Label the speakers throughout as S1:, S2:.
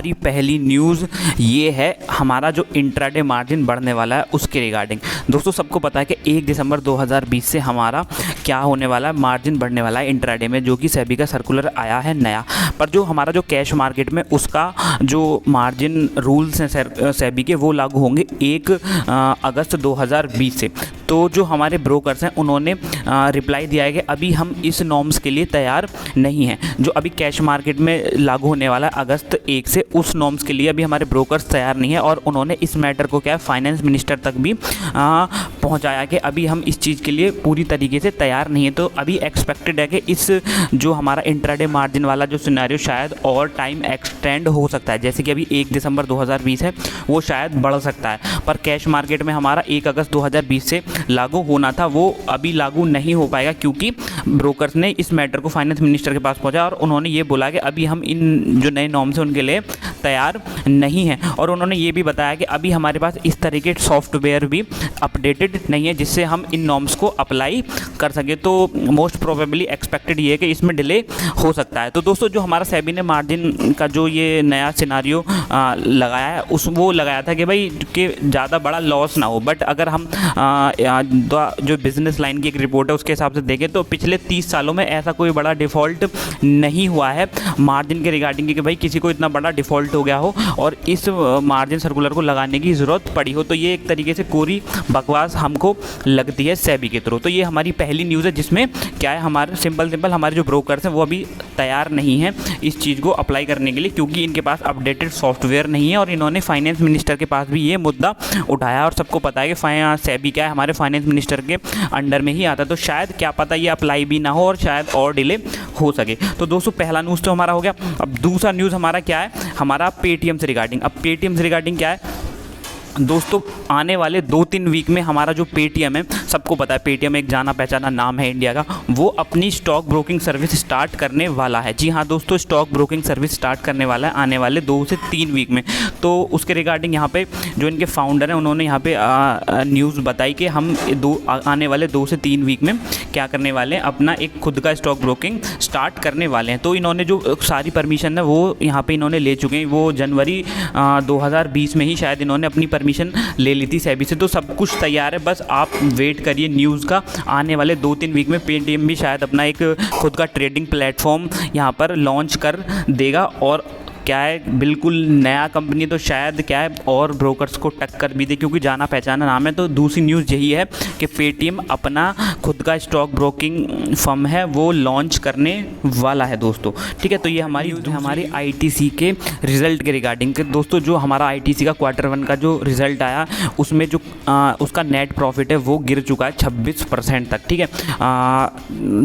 S1: हमारी पहली न्यूज़ ये है हमारा जो इंट्राडे मार्जिन बढ़ने वाला है उसके रिगार्डिंग। दोस्तों सबको पता है कि 1 दिसंबर 2020 से हमारा क्या होने वाला है, मार्जिन बढ़ने वाला है इंट्राडे में, जो कि सेबी का सर्कुलर आया है नया। पर जो हमारा जो कैश मार्केट में उसका जो मार्जिन रूल्स हैं सेबी के वो लागू होंगे 1 अगस्त 2020 से। तो जो हमारे ब्रोकर्स हैं उन्होंने रिप्लाई दिया है कि अभी हम इस नॉर्म्स के लिए तैयार नहीं हैं। जो अभी कैश मार्केट में लागू होने वाला है अगस्त 1 से, उस नॉर्म्स के लिए अभी हमारे ब्रोकर्स तैयार नहीं है। और उन्होंने इस मैटर को क्या है फाइनेंस मिनिस्टर तक भी पहुंचाया कि अभी हम इस चीज़ के लिए पूरी तरीके से तैयार नहीं है। तो अभी एक्सपेक्टेड है कि इस जो हमारा इंट्राडे मार्जिन वाला जो सिनेरियो शायद और टाइम एक्सटेंड हो सकता है। जैसे कि अभी 1 दिसंबर 2020 है, वो शायद बढ़ सकता है। पर कैश मार्केट में हमारा 1 अगस्त 2020 से लागू होना था, वो अभी लागू नहीं हो पाएगा, क्योंकि ब्रोकर्स ने इस मैटर को फाइनेंस मिनिस्टर के पास पहुंचाया और उन्होंने ये बोला कि अभी हम इन जो नए नॉर्म्स हैं उनके लिए तैयार नहीं हैं। और उन्होंने ये भी बताया कि अभी हमारे पास इस तरीके सॉफ्टवेयर भी अपडेटेड नहीं है जिससे हम इन नॉर्म्स को अप्लाई कर सकें। तो मोस्ट प्रोबेबली एक्सपेक्टेड ये है कि इसमें डिले हो सकता है। तो दोस्तों जो हमारा सेबी ने मार्जिन का जो ये नया सिनारियो लगाया है वो लगाया था कि भाई कि ज़्यादा बड़ा लॉस ना हो। बट अगर हम जो बिज़नेस लाइन की एक रिपोर्ट है उसके हिसाब से देखें तो पिछले 30 सालों में ऐसा कोई बड़ा डिफ़ॉल्ट नहीं हुआ है मार्जिन के रिगार्डिंग कि भाई किसी को इतना बड़ा डिफ़ॉल्ट हो गया हो और इस मार्जिन सर्कुलर को लगाने की ज़रूरत पड़ी हो। तो ये एक तरीके से कोरी बकवास हमको लगती है सेबी के थ्रू। तो ये हमारी पहली न्यूज़ है जिसमें क्या है हमारे सिंपल हमारे जो ब्रोकर्स हैं वो अभी तैयार नहीं हैं इस चीज़ को अप्लाई करने के लिए, क्योंकि इनके पास अपडेटेड सॉफ्टवेयर नहीं है। और इन्होंने फाइनेंस मिनिस्टर के पास भी ये मुद्दा उठाया और सबको पता है कि सेबी क्या है हमारे फाइनेंस मिनिस्टर के अंडर में ही आता है। तो शायद क्या पता ये अप्लाई भी ना हो और शायद और डिले हो सके। तो दोस्तों पहला न्यूज़ तो हमारा हो गया। अब दूसरा न्यूज़ हमारा क्या है, हमारा पेटीएम से रिगार्डिंग। अब पेटीएम से रिगार्डिंग क्या है दोस्तों, आने वाले 2-3 वीक में हमारा जो पेटीएम है, सबको पता है पेटीएम एक जाना पहचाना नाम है इंडिया का, वो अपनी स्टॉक ब्रोकिंग सर्विस स्टार्ट करने वाला है। जी हाँ दोस्तों, स्टॉक ब्रोकिंग सर्विस स्टार्ट करने वाला है आने वाले 2 से 3 वीक में। तो उसके रिगार्डिंग यहाँ पे जो इनके फाउंडर हैं उन्होंने यहाँ पे न्यूज़ बताई कि हम आने वाले 2 से 3 वीक में क्या करने वाले हैं, अपना एक खुद का स्टॉक ब्रोकिंग स्टार्ट करने वाले हैं। तो इन्होंने जो सारी परमिशन है वो यहाँ पर इन्होंने ले चुके हैं। वो जनवरी 2020 में ही शायद इन्होंने अपनी परमिशन ले ली थी सेबी से। तो सब कुछ तैयार है, बस आप वेट करिए न्यूज़ का। आने वाले 2-3 वीक में पेटीएम भी शायद अपना एक खुद का ट्रेडिंग प्लेटफॉर्म यहाँ पर लॉन्च कर देगा। और क्या है बिल्कुल नया कंपनी, तो शायद क्या है और ब्रोकर्स को टक्कर भी दे, क्योंकि जाना पहचाना नाम है। तो दूसरी न्यूज़ यही है कि पेटीएम अपना खुद का स्टॉक ब्रोकिंग फर्म है वो लॉन्च करने वाला है दोस्तों। ठीक है, तो ये हमारी आईटीसी के रिज़ल्ट के रिगार्डिंग के दोस्तों। जो हमारा आईटीसी का Q1 का जो रिज़ल्ट आया उसमें जो उसका नेट प्रॉफिट है वो गिर चुका है 26% तक। ठीक है,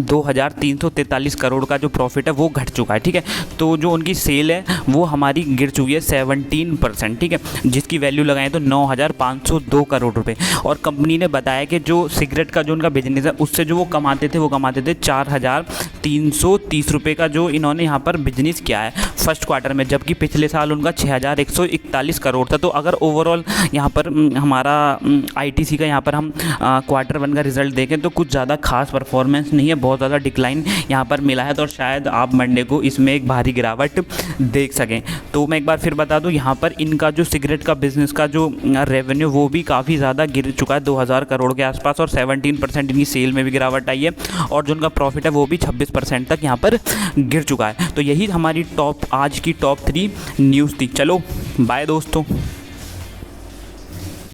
S1: 2343 करोड़ का जो प्रॉफिट है वो घट चुका है। ठीक है, तो जो उनकी सेल है वो हमारी गिर चुकी है 17%। ठीक है, जिसकी वैल्यू लगाएं तो 9502 करोड़ रुपए। और कंपनी ने बताया कि जो सिगरेट का जो उनका बिजनेस है उससे जो वो कमाते थे 4330 रुपये का जो इन्होंने यहाँ पर बिजनेस किया है फर्स्ट क्वार्टर में, जबकि पिछले साल उनका 6141 करोड़ था। तो अगर ओवरऑल यहाँ पर हमारा आईटीसी का यहाँ पर हम Q1 का रिज़ल्ट देखें तो कुछ ज़्यादा खास परफॉर्मेंस नहीं है, बहुत ज़्यादा डिक्लाइन यहाँ पर मिला है। तो शायद आप मंडे को इसमें एक भारी गिरावट देख सकें। तो मैं एक बार फिर बता दूं, यहाँ पर इनका जो सिगरेट का बिज़नेस का जो रेवेन्यू वो भी काफ़ी ज़्यादा गिर चुका है 2000 करोड़ के आसपास, और 17% इनकी सेल में भी गिरावट आई है। और जो उनका प्रॉफिट है वो भी 26% तक यहाँ पर गिर चुका है। तो यही हमारी आज की टॉप 3 न्यूज़ थी। चलो बाय दोस्तों।